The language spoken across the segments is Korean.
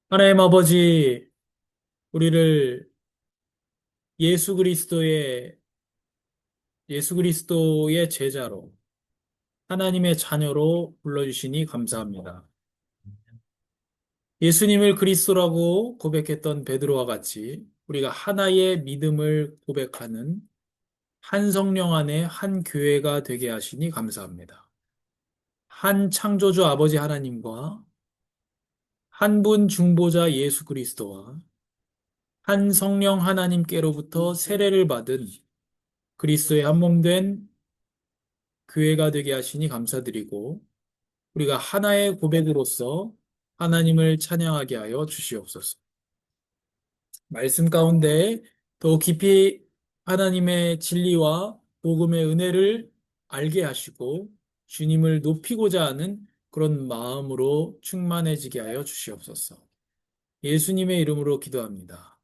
하나님 아버지, 우리를 예수 그리스도의, 예수 그리스도의 제자로, 하나님의 자녀로 불러주시니 감사합니다. 예수님을 그리스도라고 고백했던 베드로와 같이 우리가 하나의 믿음을 고백하는 한 성령 안에 한 교회가 되게 하시니 감사합니다. 한 창조주 아버지 하나님과 한 분 중보자 예수 그리스도와 한 성령 하나님께로부터 세례를 받은 그리스도의 한 몸 된 교회가 되게 하시니 감사드리고 우리가 하나의 고백으로서 하나님을 찬양하게 하여 주시옵소서. 말씀 가운데 더 깊이 하나님의 진리와 복음의 은혜를 알게 하시고 주님을 높이고자 하는 그런 마음으로 충만해지게 하여 주시옵소서. 예수님의 이름으로 기도합니다.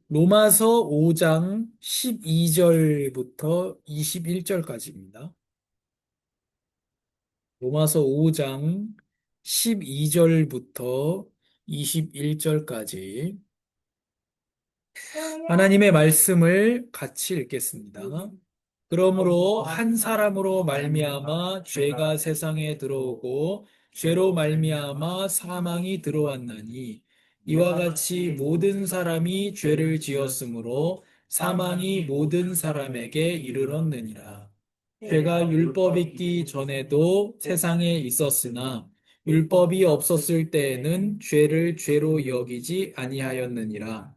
로마서 5장 12절부터 21절까지입니다. 로마서 5장 12절부터 21절까지 하나님의 말씀을 같이 읽겠습니다. 그러므로 한 사람으로 말미암아 죄가 세상에 들어오고 죄로 말미암아 사망이 들어왔나니 이와 같이 모든 사람이 죄를 지었으므로 사망이 모든 사람에게 이르렀느니라. 죄가 율법 있기 전에도 세상에 있었으나 율법이 없었을 때에는 죄를 죄로 여기지 아니하였느니라.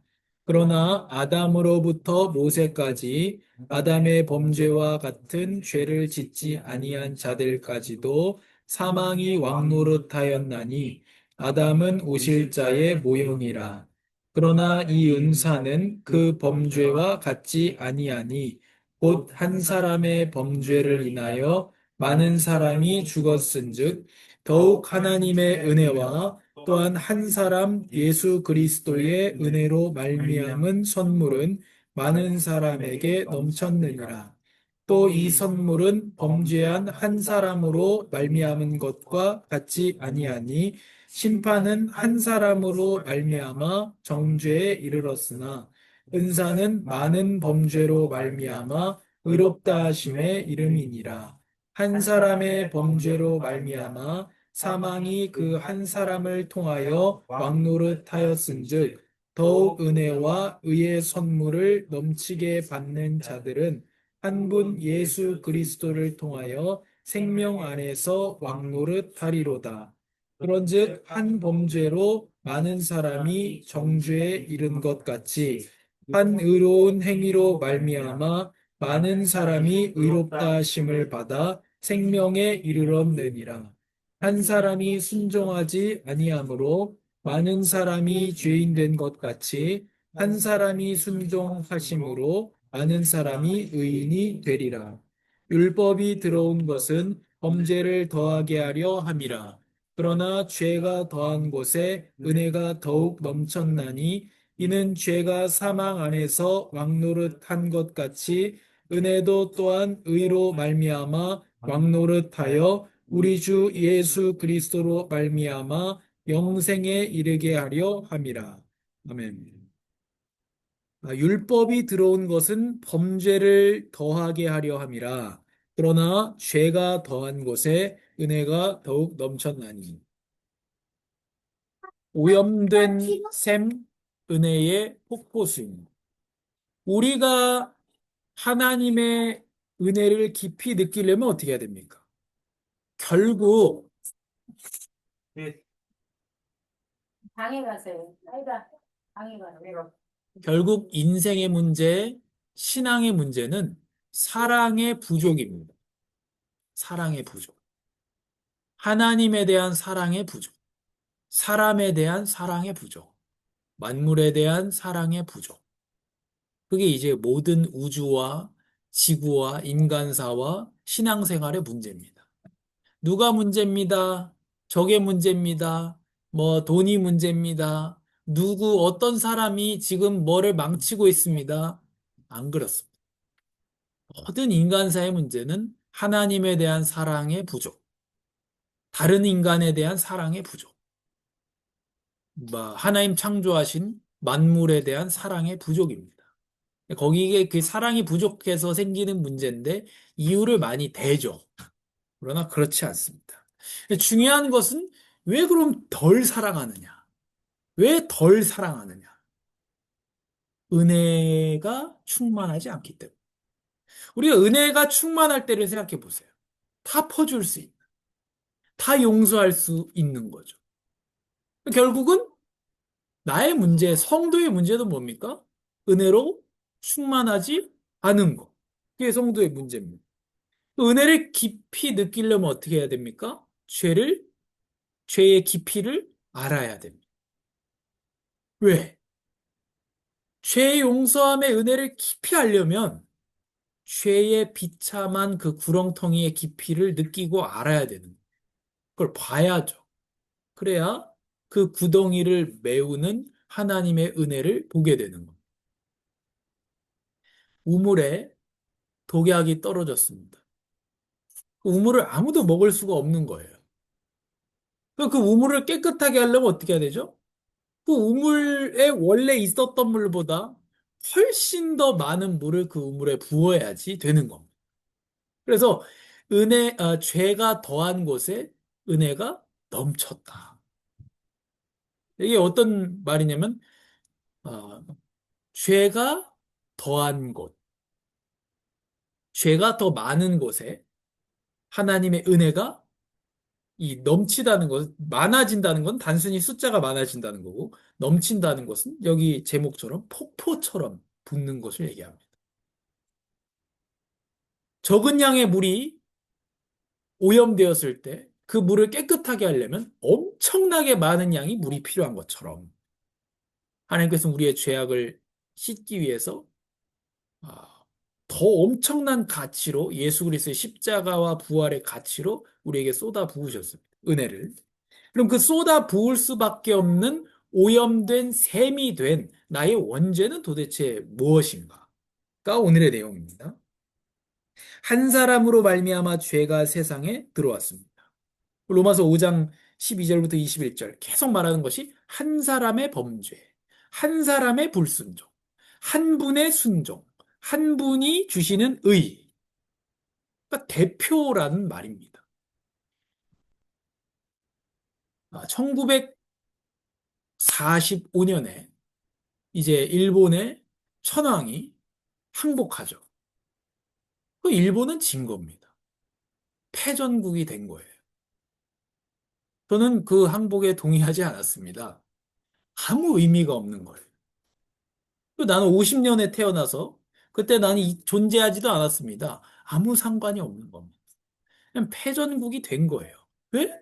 그러나 아담으로부터 모세까지 아담의 범죄와 같은 죄를 짓지 아니한 자들까지도 사망이 왕노릇하였나니 아담은 오실 자의 모형이라. 그러나 이 은사는 그 범죄와 같지 아니하니 곧 한 사람의 범죄를 인하여 많은 사람이 죽었은즉 더욱 하나님의 은혜와 또한 한 사람 예수 그리스도의 은혜로 말미암은 선물은 많은 사람에게 넘쳤느니라. 또 이 선물은 범죄한 한 사람으로 말미암은 것과 같지 아니하니 심판은 한 사람으로 말미암아 정죄에 이르렀으나 은사는 많은 범죄로 말미암아 의롭다 하심의 이름이니라. 한 사람의 범죄로 말미암아 사망이 그 한 사람을 통하여 왕노릇하였은즉 더욱 은혜와 의의 선물을 넘치게 받는 자들은 한 분 예수 그리스도를 통하여 생명 안에서 왕노릇하리로다. 그런즉 한 범죄로 많은 사람이 정죄에 이른 것 같이 한 의로운 행위로 말미암아 많은 사람이 의롭다 하심을 받아 생명에 이르렀느니라. 한 사람이 순종하지 아니하므로 많은 사람이 죄인 된 것 같이 한 사람이 순종하심으로 많은 사람이 의인이 되리라. 율법이 들어온 것은 범죄를 더하게 하려 함이라. 그러나 죄가 더한 곳에 은혜가 더욱 넘쳤나니 이는 죄가 사망 안에서 왕노릇한 것 같이 은혜도 또한 의로 말미암아 왕노릇하여 우리 주 예수 그리스도로 말미암아 영생에 이르게 하려 함이라. 아멘. 율법이 들어온 것은 범죄를 더하게 하려 함이라. 그러나 죄가 더한 곳에 은혜가 더욱 넘쳤나니. 오염된 샘 은혜의 폭포수입니다. 우리가 하나님의 은혜를 깊이 느끼려면 어떻게 해야 됩니까? 결국 방에 가세요. 아이가 방에 가세요. 결국 인생의 문제, 신앙의 문제는 사랑의 부족입니다. 사랑의 부족. 하나님에 대한 사랑의 부족. 사람에 대한 사랑의 부족. 만물에 대한 사랑의 부족. 그게 이제 모든 우주와 지구와 인간사와 신앙생활의 문제입니다. 누가 문제입니다. 적의 문제입니다. 뭐 돈이 문제입니다. 누구 어떤 사람이 지금 뭐를 망치고 있습니다. 안 그렇습니다. 모든 인간사의 문제는 하나님에 대한 사랑의 부족, 다른 인간에 대한 사랑의 부족. 하나님 창조하신 만물에 대한 사랑의 부족입니다. 거기에 그 사랑이 부족해서 생기는 문제인데 이유를 많이 대죠. 그러나 그렇지 않습니다. 중요한 것은 왜 그럼 덜 사랑하느냐? 왜 덜 사랑하느냐? 은혜가 충만하지 않기 때문에. 우리가 은혜가 충만할 때를 생각해 보세요. 다 퍼줄 수 있는, 다 용서할 수 있는 거죠. 결국은 나의 문제, 성도의 문제는 뭡니까? 은혜로 충만하지 않은 것. 그게 성도의 문제입니다. 은혜를 깊이 느끼려면 어떻게 해야 됩니까? 죄의 깊이를 알아야 됩니다. 왜? 죄의 용서함의 은혜를 깊이 알려면 죄의 비참한 그 구렁텅이의 깊이를 느끼고 알아야 되는 거예요. 그걸 봐야죠. 그래야 그 구덩이를 메우는 하나님의 은혜를 보게 되는 겁니다. 우물에 독약이 떨어졌습니다. 그 우물을 아무도 먹을 수가 없는 거예요. 그 우물을 깨끗하게 하려면 어떻게 해야 되죠? 그 우물에 원래 있었던 물보다 훨씬 더 많은 물을 그 우물에 부어야지 되는 겁니다. 그래서 죄가 더한 곳에 은혜가 넘쳤다. 이게 어떤 말이냐면, 어, 죄가 더한 곳, 죄가 더 많은 곳에 하나님의 은혜가 이 넘치다는 것, 많아진다는 건 단순히 숫자가 많아진다는 거고, 넘친다는 것은 여기 제목처럼 폭포처럼 붓는 것을 얘기합니다. 적은 양의 물이 오염되었을 때 그 물을 깨끗하게 하려면 엄청나게 많은 양의 물이 필요한 것처럼 하나님께서 우리의 죄악을 씻기 위해서 아, 더 엄청난 가치로 예수 그리스도의 십자가와 부활의 가치로 우리에게 쏟아 부으셨습니다. 은혜를. 그럼 그 쏟아 부을 수밖에 없는 오염된 셈이 된 나의 원죄는 도대체 무엇인가?가 오늘의 내용입니다. 한 사람으로 말미암아 죄가 세상에 들어왔습니다. 로마서 5장 12절부터 21절 계속 말하는 것이 한 사람의 범죄, 한 사람의 불순종, 한 분의 순종, 한 분이 주시는 의. 그러니까 대표라는 말입니다. 1945년에 이제 일본의 천황이 항복하죠. 그 일본은 진 겁니다. 패전국이 된 거예요. 저는 그 항복에 동의하지 않았습니다. 아무 의미가 없는 거예요. 또 나는 50년에 태어나서 그때 나는 존재하지도 않았습니다. 아무 상관이 없는 겁니다. 그냥 패전국이 된 거예요. 왜?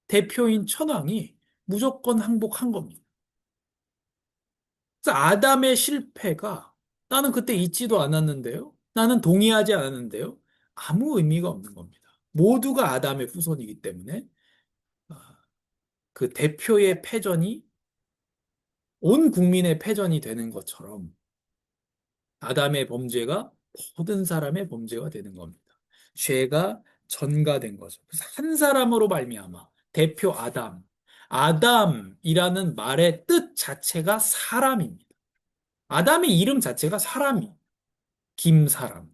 대표인 천황이 무조건 항복한 겁니다. 그래서 아담의 실패가 나는 그때 있지도 않았는데요. 나는 동의하지 않았는데요. 아무 의미가 없는 겁니다. 모두가 아담의 후손이기 때문에 아, 그 대표의 패전이 온 국민의 패전이 되는 것처럼 아담의 범죄가 모든 사람의 범죄가 되는 겁니다. 죄가 전가된 거죠. 그래서 한 사람으로 말미암아 대표 아담. 아담이라는 말의 뜻 자체가 사람입니다. 아담의 이름 자체가 사람이. 김사람,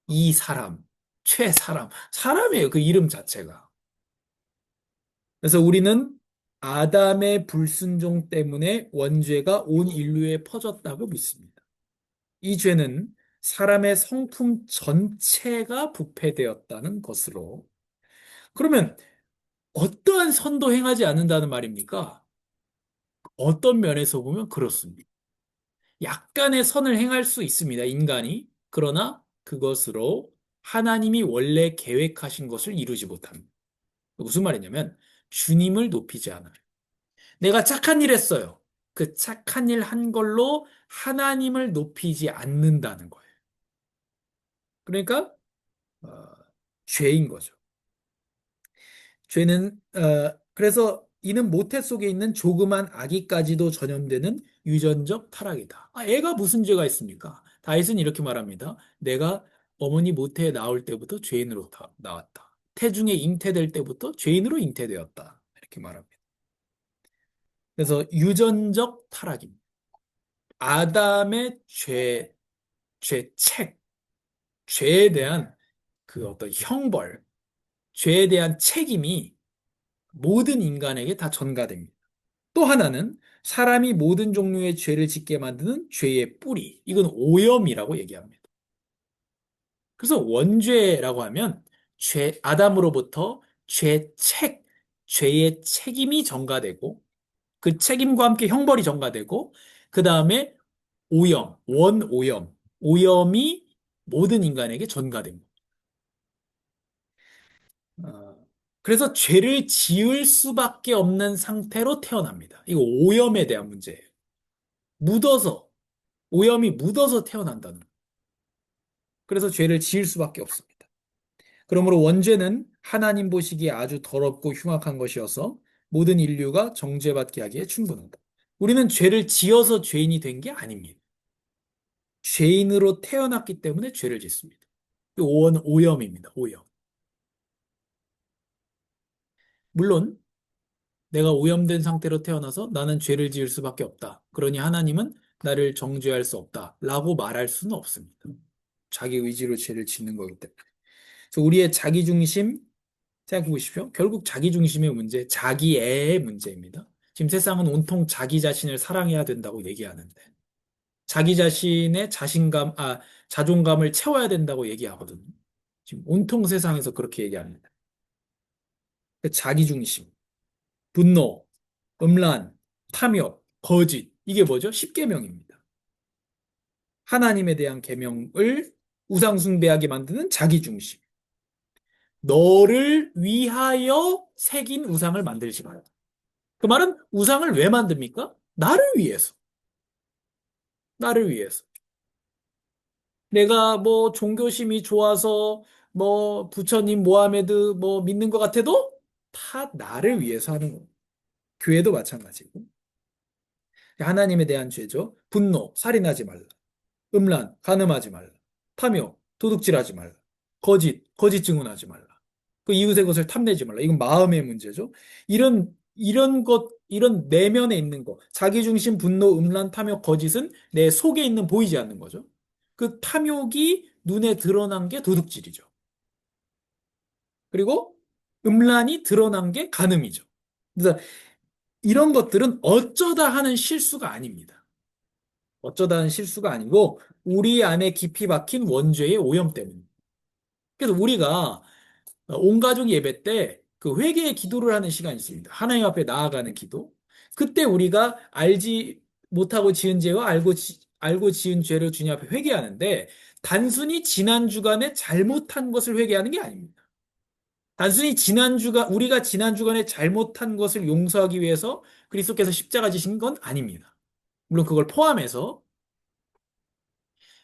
이사람, 최사람. 사람이에요. 그 이름 자체가. 그래서 우리는 아담의 불순종 때문에 원죄가 온 인류에 퍼졌다고 믿습니다. 이 죄는 사람의 성품 전체가 부패되었다는 것으로. 그러면 어떠한 선도 행하지 않는다는 말입니까? 어떤 면에서 보면 그렇습니다. 약간의 선을 행할 수 있습니다, 인간이. 그러나 그것으로 하나님이 원래 계획하신 것을 이루지 못합니다. 무슨 말이냐면 주님을 높이지 않아요. 내가 착한 일 했어요. 그 착한 일 한 걸로 하나님을 높이지 않는다는 거예요. 그러니까 어, 죄인 거죠. 그래서 이는 모태 속에 있는 조그만 아기까지도 전염되는 유전적 타락이다. 애가 무슨 죄가 있습니까? 다윗은 이렇게 말합니다. 내가 어머니 모태에 나올 때부터 죄인으로 나왔다. 태중에 잉태될 때부터 죄인으로 잉태되었다. 이렇게 말합니다. 그래서 유전적 타락입니다. 아담의 죄책, 죄에 대한 그 어떤 형벌, 죄에 대한 책임이 모든 인간에게 다 전가됩니다. 또 하나는 사람이 모든 종류의 죄를 짓게 만드는 죄의 뿌리. 이건 오염이라고 얘기합니다. 그래서 원죄라고 하면 아담으로부터 죄의 책임이 전가되고 그 책임과 함께 형벌이 전가되고 그 다음에 오염이 모든 인간에게 전가됩니다. 어, 그래서 죄를 지을 수밖에 없는 상태로 태어납니다. 이거 오염에 대한 문제예요. 묻어서, 오염이 묻어서 태어난다는 거예요. 그래서 죄를 지을 수밖에 없습니다. 그러므로 원죄는 하나님 보시기에 아주 더럽고 흉악한 것이어서 모든 인류가 정죄받게 하기에 충분하다. 우리는 죄를 지어서 죄인이 된 게 아닙니다. 죄인으로 태어났기 때문에 죄를 짓습니다. 오염입니다. 오염. 물론 내가 오염된 상태로 태어나서 나는 죄를 지을 수밖에 없다. 그러니 하나님은 나를 정죄할 수 없다. 라고 말할 수는 없습니다. 자기 의지로 죄를 짓는 거기 때문에. 그래서 우리의 자기중심, 생각해 보십시오. 결국 자기중심의 문제, 자기애의 문제입니다. 지금 세상은 온통 자기 자신을 사랑해야 된다고 얘기하는데, 자기 자신의 자존감을 채워야 된다고 얘기하거든요. 지금 온통 세상에서 그렇게 얘기합니다. 자기중심, 분노, 음란, 탐욕, 거짓. 이게 뭐죠? 십계명입니다. 하나님에 대한 계명을 우상숭배하게 만드는 자기중심. 너를 위하여 새긴 우상을 만들지 마라. 그 말은 우상을 왜 만듭니까? 나를 위해서. 나를 위해서. 내가 뭐 종교심이 좋아서 뭐 부처님, 모하메드 뭐 믿는 것 같아도 다 나를 위해서 하는 거예요. 교회도 마찬가지고. 하나님에 대한 죄죠. 분노, 살인하지 말라. 음란, 간음하지 말라. 탐욕, 도둑질하지 말라. 거짓 증언하지 말라. 그 이웃의 것을 탐내지 말라. 이건 마음의 문제죠. 이런 내면에 있는 거, 자기중심, 분노, 음란, 탐욕, 거짓은 내 속에 있는 보이지 않는 거죠. 그 탐욕이 눈에 드러난 게 도둑질이죠. 그리고 음란이 드러난 게 간음이죠. 그래서 이런 것들은 어쩌다 하는 실수가 아닙니다. 어쩌다 하는 실수가 아니고 우리 안에 깊이 박힌 원죄의 오염 때문입니다. 그래서 우리가 온 가족 예배 때 그 회개의 기도를 하는 시간이 있습니다. 하나님 앞에 나아가는 기도. 그때 우리가 알지 못하고 지은 죄와 알고 지은 죄를 주님 앞에 회개하는데 단순히 지난 주간에 잘못한 것을 회개하는 게 아닙니다. 단순히 우리가 지난 주간에 잘못한 것을 용서하기 위해서 그리스도께서 십자가 지신 건 아닙니다. 물론 그걸 포함해서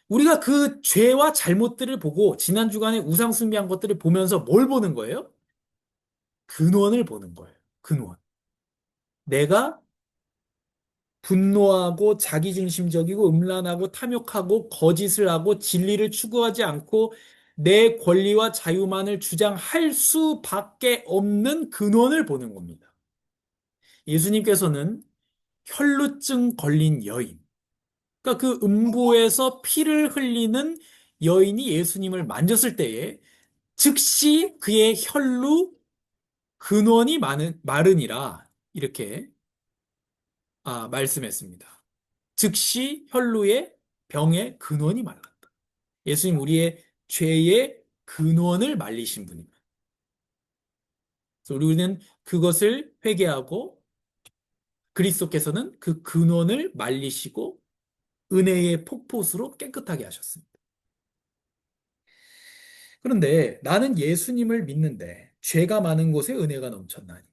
우리가 그 죄와 잘못들을 보고 지난 주간에 우상 숭배한 것들을 보면서 뭘 보는 거예요? 근원을 보는 거예요. 근원. 내가 분노하고 자기중심적이고 음란하고 탐욕하고 거짓을 하고 진리를 추구하지 않고 내 권리와 자유만을 주장할 수밖에 없는 근원을 보는 겁니다. 예수님께서는 혈루증 걸린 여인, 그러니까 그 음부에서 피를 흘리는 여인이 예수님을 만졌을 때에 즉시 그의 혈루 근원이 마르니라 이렇게 말씀했습니다. 즉시 혈루의 병의 근원이 말랐다. 예수님 우리의 죄의 근원을 말리신 분입니다. 그래서 우리는 그것을 회개하고 그리스도께서는 그 근원을 말리시고 은혜의 폭포수로 깨끗하게 하셨습니다. 그런데 나는 예수님을 믿는데 죄가 많은 곳에 은혜가 넘쳤나니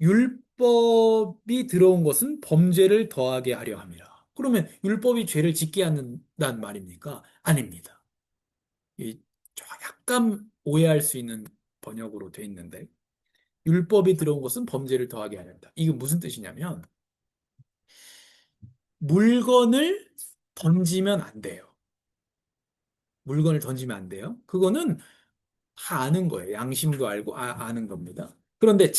율법이 들어온 것은 범죄를 더하게 하려 함이라. 그러면 율법이 죄를 짓게 한다는 말입니까? 아닙니다. 이 약간 오해할 수 있는 번역으로 돼 있는데 율법이 들어온 것은 범죄를 더하게 하려 한다. 이게 무슨 뜻이냐면 물건을 던지면 안 돼요. 물건을 던지면 안 돼요. 그거는 다 아는 거예요. 양심도 알고 아는 겁니다. 그런데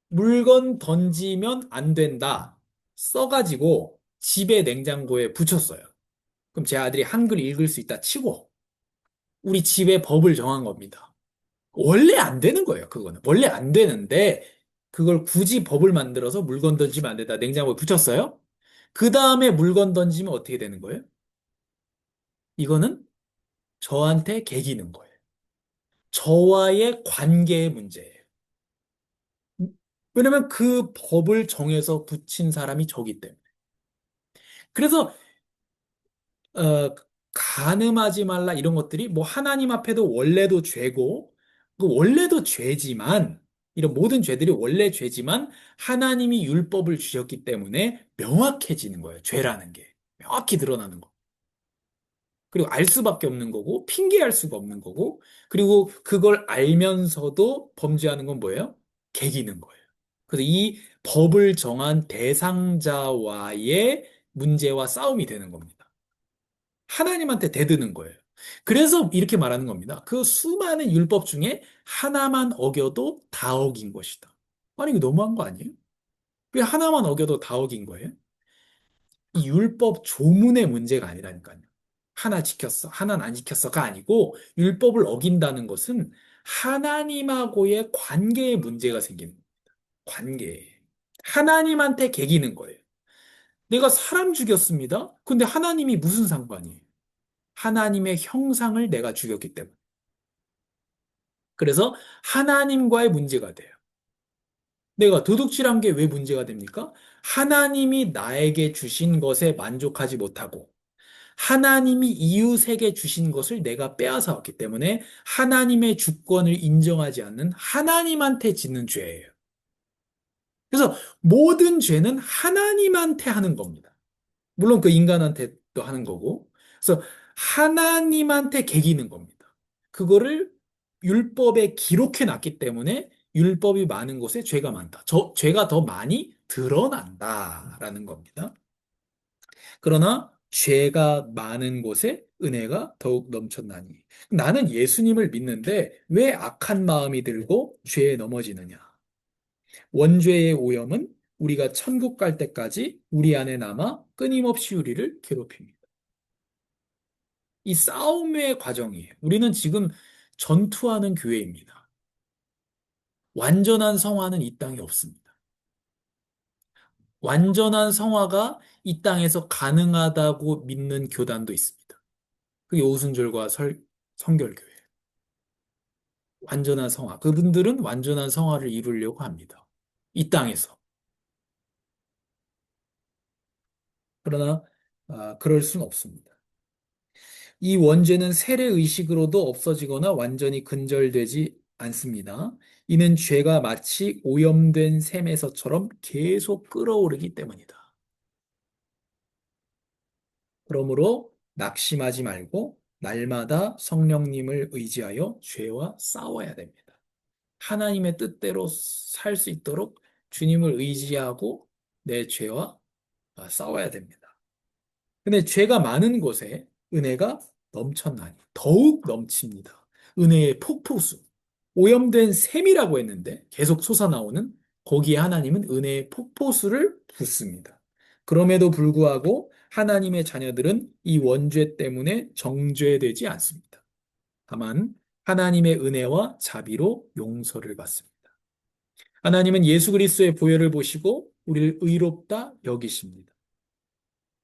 물건 던지면 안 된다. 써가지고 집에 냉장고에 붙였어요. 그럼 제 아들이 한글 읽을 수 있다 치고 우리 집에 법을 정한 겁니다. 원래 안 되는 거예요, 그거는. 원래 안 되는데 그걸 굳이 법을 만들어서 물건 던지면 안 된다. 냉장고에 붙였어요. 그 다음에 물건 던지면 어떻게 되는 거예요? 이거는 저한테 개기는 거예요. 저와의 관계의 문제예요. 왜냐면 그 법을 정해서 붙인 사람이 저기 때문에. 그래서 어, 간음하지 말라 이런 것들이 뭐 하나님 앞에도 원래도 죄고 그 원래도 죄지만 이런 모든 죄들이 원래 죄지만 하나님이 율법을 주셨기 때문에 명확해지는 거예요. 죄라는 게 명확히 드러나는 거. 그리고 알 수밖에 없는 거고 핑계할 수가 없는 거고 그리고 그걸 알면서도 범죄하는 건 뭐예요? 개기는 거예요. 그래서 이 법을 정한 대상자와의 문제와 싸움이 되는 겁니다. 하나님한테 대드는 거예요. 그래서 이렇게 말하는 겁니다. 그 수많은 율법 중에 하나만 어겨도 다 어긴 것이다. 아니, 이거 너무한 거 아니에요? 왜 하나만 어겨도 다 어긴 거예요? 이 율법 조문의 문제가 아니라니까요. 하나 지켰어, 하나는 안 지켰어가 아니고 율법을 어긴다는 것은 하나님하고의 관계에 문제가 생기는 거예요. 관계에. 하나님한테 개기는 거예요. 내가 사람 죽였습니다. 근데 하나님이 무슨 상관이에요? 하나님의 형상을 내가 죽였기 때문에. 그래서 하나님과의 문제가 돼요. 내가 도둑질한 게 왜 문제가 됩니까? 하나님이 나에게 주신 것에 만족하지 못하고 하나님이 이웃에게 주신 것을 내가 빼앗아 왔기 때문에 하나님의 주권을 인정하지 않는 하나님한테 짓는 죄예요. 그래서 모든 죄는 하나님한테 하는 겁니다. 물론 그 인간한테도 하는 거고. 그래서 하나님한테 개기는 겁니다. 그거를 율법에 기록해 놨기 때문에 율법이 많은 곳에 죄가 많다. 죄가 더 많이 드러난다라는 겁니다. 그러나 죄가 많은 곳에 은혜가 더욱 넘쳤나니. 나는 예수님을 믿는데 왜 악한 마음이 들고 죄에 넘어지느냐? 원죄의 오염은 우리가 천국 갈 때까지 우리 안에 남아 끊임없이 우리를 괴롭힙니다. 이 싸움의 과정이에요. 우리는 지금 전투하는 교회입니다. 완전한 성화는 이 땅에 없습니다. 완전한 성화가 이 땅에서 가능하다고 믿는 교단도 있습니다. 그게 오순절과 성결교회. 완전한 성화. 그분들은 완전한 성화를 이루려고 합니다. 이 땅에서. 그러나 그럴 수는 없습니다. 이 원죄는 세례 의식으로도 없어지거나 완전히 근절되지 않습니다. 이는 죄가 마치 오염된 샘에서처럼 계속 끓어오르기 때문이다. 그러므로 낙심하지 말고 날마다 성령님을 의지하여 죄와 싸워야 됩니다. 하나님의 뜻대로 살 수 있도록 주님을 의지하고 내 죄와 싸워야 됩니다. 근데 죄가 많은 곳에 은혜가 넘쳤나니 더욱 넘칩니다. 은혜의 폭포수. 오염된 샘이라고 했는데 계속 솟아나오는 거기에 하나님은 은혜의 폭포수를 붓습니다. 그럼에도 불구하고 하나님의 자녀들은 이 원죄 때문에 정죄되지 않습니다. 다만 하나님의 은혜와 자비로 용서를 받습니다. 하나님은 예수 그리스도의 보혈을 보시고 우리를 의롭다 여기십니다.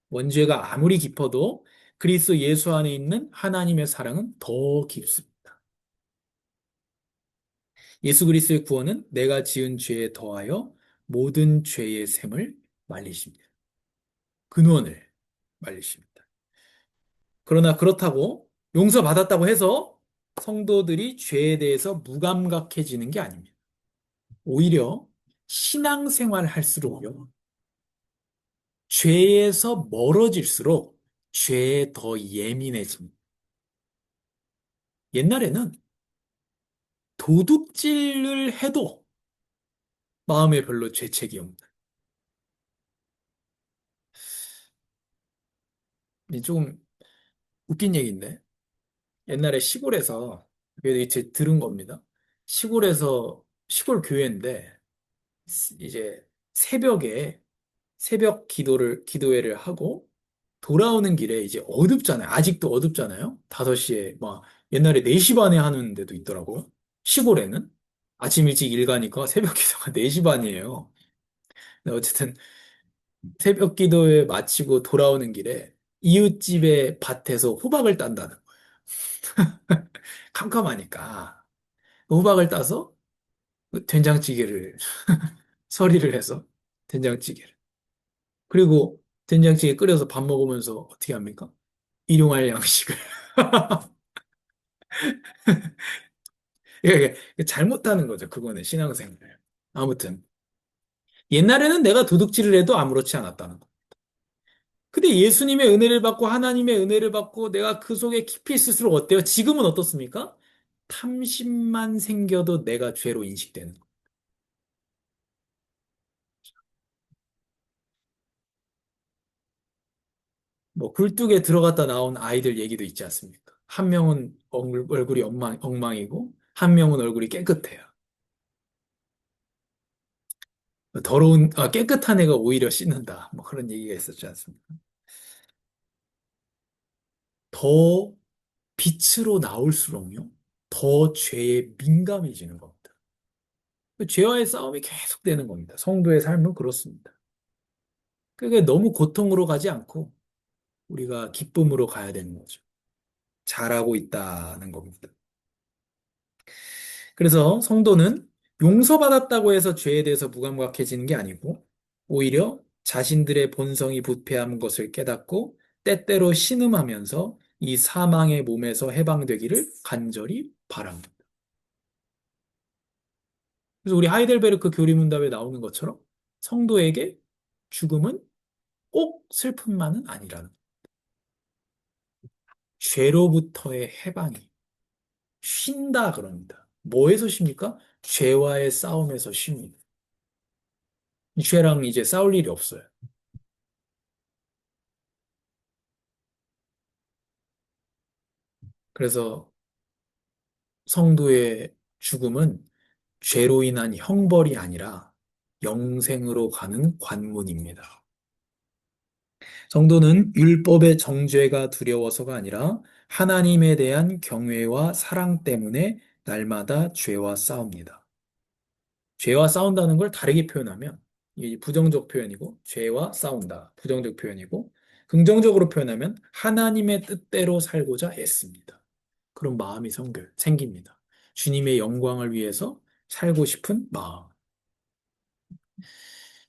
원죄가 아무리 깊어도 그리스도 예수 안에 있는 하나님의 사랑은 더 깊습니다. 예수 그리스도의 구원은 내가 지은 죄에 더하여 모든 죄의 샘을 말리십니다. 근원을 말리십니다. 그러나 그렇다고 용서받았다고 해서 성도들이 죄에 대해서 무감각해지는 게 아닙니다. 오히려 신앙생활 할수록요, 죄에서 멀어질수록 죄에 더 예민해집니다. 옛날에는 도둑질을 해도 마음에 별로 죄책이 없는. 이 조금 웃긴 얘기인데, 옛날에 시골에서, 그래도 이제 들은 겁니다. 시골에서, 시골 교회인데, 이제 새벽에 기도회를 하고 돌아오는 길에 이제 어둡잖아요. 아직도 어둡잖아요. 5시에, 막, 옛날에 4시 반에 하는 데도 있더라고요. 시골에는. 아침 일찍 일 가니까 새벽 기도가 4시 반이에요. 근데 어쨌든 새벽 기도회 마치고 돌아오는 길에 이웃집의 밭에서 호박을 딴다는 거예요. 캄캄하니까. 호박을 따서 된장찌개를, 서리를 해서 된장찌개를. 그리고 된장찌개 끓여서 밥 먹으면서 어떻게 합니까? 일용할 양식을. 이게 잘못하는 거죠. 그거는 신앙생활. 아무튼 옛날에는 내가 도둑질을 해도 아무렇지 않았다는 거. 근데 예수님의 은혜를 받고 하나님의 은혜를 받고 내가 그 속에 깊이 있을수록 어때요? 지금은 어떻습니까? 탐심만 생겨도 내가 죄로 인식되는 거. 뭐 굴뚝에 들어갔다 나온 아이들 얘기도 있지 않습니까? 한 명은 얼굴이 엉망이고 한 명은 얼굴이 깨끗해요. 깨끗한 애가 오히려 씻는다. 뭐 그런 얘기가 있었지 않습니까? 더 빛으로 나올수록요, 더 죄에 민감해지는 겁니다. 죄와의 싸움이 계속되는 겁니다. 성도의 삶은 그렇습니다. 그게 너무 고통으로 가지 않고 우리가 기쁨으로 가야 되는 거죠. 잘하고 있다는 겁니다. 그래서 성도는 용서받았다고 해서 죄에 대해서 무감각해지는 게 아니고 오히려 자신들의 본성이 부패한 것을 깨닫고 때때로 신음하면서 이 사망의 몸에서 해방되기를 간절히 바랍니다. 그래서 우리 하이델베르크 교리문답에 나오는 것처럼 성도에게 죽음은 꼭 슬픔만은 아니라는 죄로부터의 해방이 쉰다 그럽니다. 뭐에서 쉽니까? 죄와의 싸움에서 쉽니다. 이 죄랑 이제 싸울 일이 없어요. 그래서 성도의 죽음은 죄로 인한 형벌이 아니라 영생으로 가는 관문입니다. 성도는 율법의 정죄가 두려워서가 아니라 하나님에 대한 경외와 사랑 때문에 날마다 죄와 싸웁니다. 죄와 싸운다는 걸 다르게 표현하면 이 부정적 표현이고 죄와 싸운다. 부정적 표현이고 긍정적으로 표현하면 하나님의 뜻대로 살고자 애씁니다. 그런 마음이 생깁니다. 주님의 영광을 위해서 살고 싶은 마음.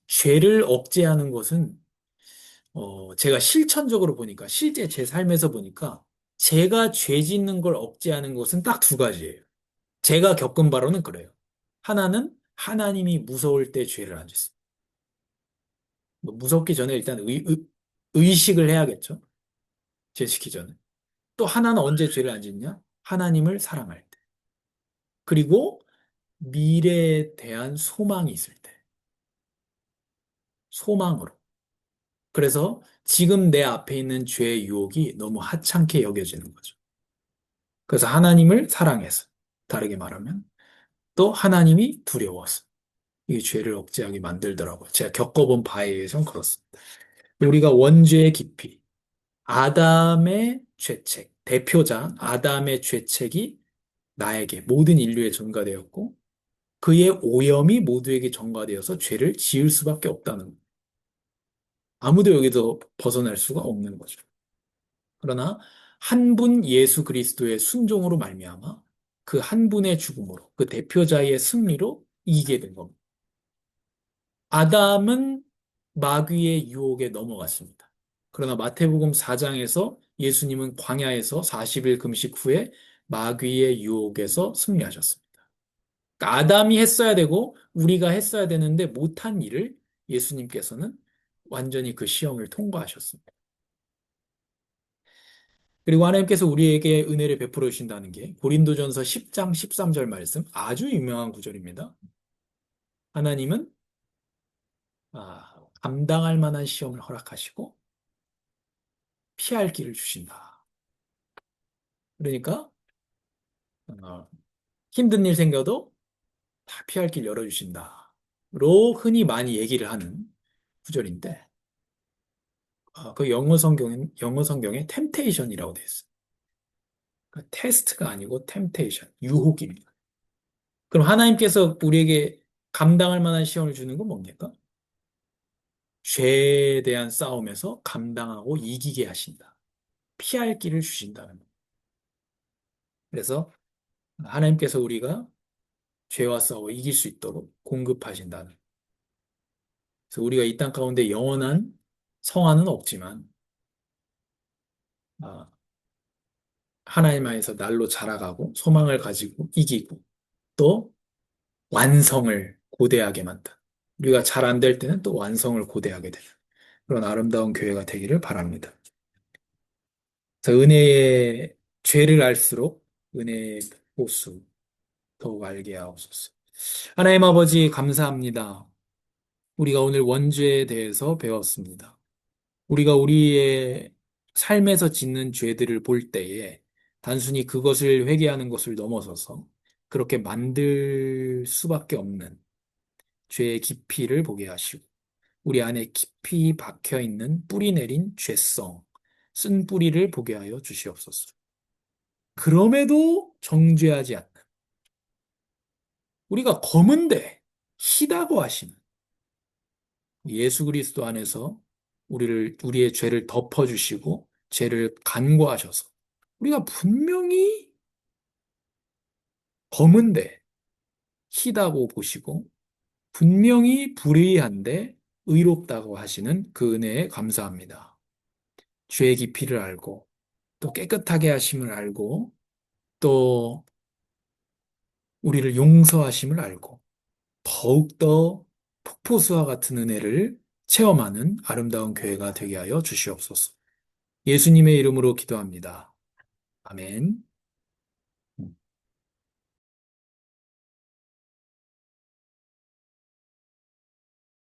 죄를 억제하는 것은 제가 실천적으로 보니까 실제 제 삶에서 보니까 제가 죄 짓는 걸 억제하는 것은 딱 2가지예요. 제가 겪은 바로는 그래요. 하나는 하나님이 무서울 때 죄를 안 짓습니다. 뭐 무섭기 전에 일단 의식을 해야겠죠. 죄 짓기 전에. 또 하나는 언제 죄를 안 짓냐? 하나님을 사랑할 때. 그리고 미래에 대한 소망이 있을 때. 소망으로. 그래서 지금 내 앞에 있는 죄의 유혹이 너무 하찮게 여겨지는 거죠. 그래서 하나님을 사랑해서. 다르게 말하면. 또 하나님이 두려워서. 이 죄를 억제하게 만들더라고요. 제가 겪어본 바에 의해서는 그렇습니다. 우리가 원죄의 깊이, 아담의 죄책, 대표자 아담의 죄책이 나에게 모든 인류에 전가되었고 그의 오염이 모두에게 전가되어서 죄를 지을 수밖에 없다는 것. 아무도 여기서 벗어날 수가 없는 거죠. 그러나 한 분 예수 그리스도의 순종으로 말미암아 그 한 분의 죽음으로 그 대표자의 승리로 이기게 된 겁니다. 아담은 마귀의 유혹에 넘어갔습니다. 그러나 마태복음 4장에서 예수님은 광야에서 40일 금식 후에 마귀의 유혹에서 승리하셨습니다. 그러니까 아담이 했어야 되고 우리가 했어야 되는데 못한 일을 예수님께서는 완전히 그 시험을 통과하셨습니다. 그리고 하나님께서 우리에게 은혜를 베풀어 주신다는 게 고린도전서 10장 13절 말씀 아주 유명한 구절입니다. 하나님은 감당할 만한 시험을 허락하시고 피할 길을 주신다. 그러니까 어, 힘든 일 생겨도 다 피할 길 열어주신다. 흔히 많이 얘기를 하는 구절인데, 그 영어 성경에 템테이션이라고 돼 있어요. 그 테스트가 아니고 템테이션, 유혹입니다. 그럼 하나님께서 우리에게 감당할 만한 시험을 주는 건 뭡니까? 죄에 대한 싸움에서 감당하고 이기게 하신다. 피할 길을 주신다는 거예요. 그래서 하나님께서 우리가 죄와 싸워 이길 수 있도록 공급하신다는 거예요. 그래서 우리가 이 땅 가운데 영원한 성화는 없지만, 아, 하나님 안에서 날로 자라가고 소망을 가지고 이기고 또 완성을 고대하게 만다. 우리가 잘 안 될 때는 또 완성을 고대하게 되는 그런 아름다운 교회가 되기를 바랍니다. 그래서 은혜의 죄를 알수록 은혜의 보수 더욱 알게 하옵소서. 하나님 아버지 감사합니다. 우리가 오늘 원죄에 대해서 배웠습니다. 우리가 우리의 삶에서 짓는 죄들을 볼 때에 단순히 그것을 회개하는 것을 넘어서서 그렇게 만들 수밖에 없는 죄의 깊이를 보게 하시고 우리 안에 깊이 박혀 있는 뿌리 내린 죄성, 쓴 뿌리를 보게 하여 주시옵소서. 그럼에도 정죄하지 않는 우리가 검은데 희다고 하시는 예수 그리스도 안에서 우리의 죄를 덮어주시고 죄를 간과하셔서 우리가 분명히 검은데 희다고 보시고 분명히 불의한데 의롭다고 하시는 그 은혜에 감사합니다. 죄의 깊이를 알고 또 깨끗하게 하심을 알고 또 우리를 용서하심을 알고 더욱더 폭포수와 같은 은혜를 체험하는 아름다운 교회가 되게 하여 주시옵소서. 예수님의 이름으로 기도합니다. 아멘.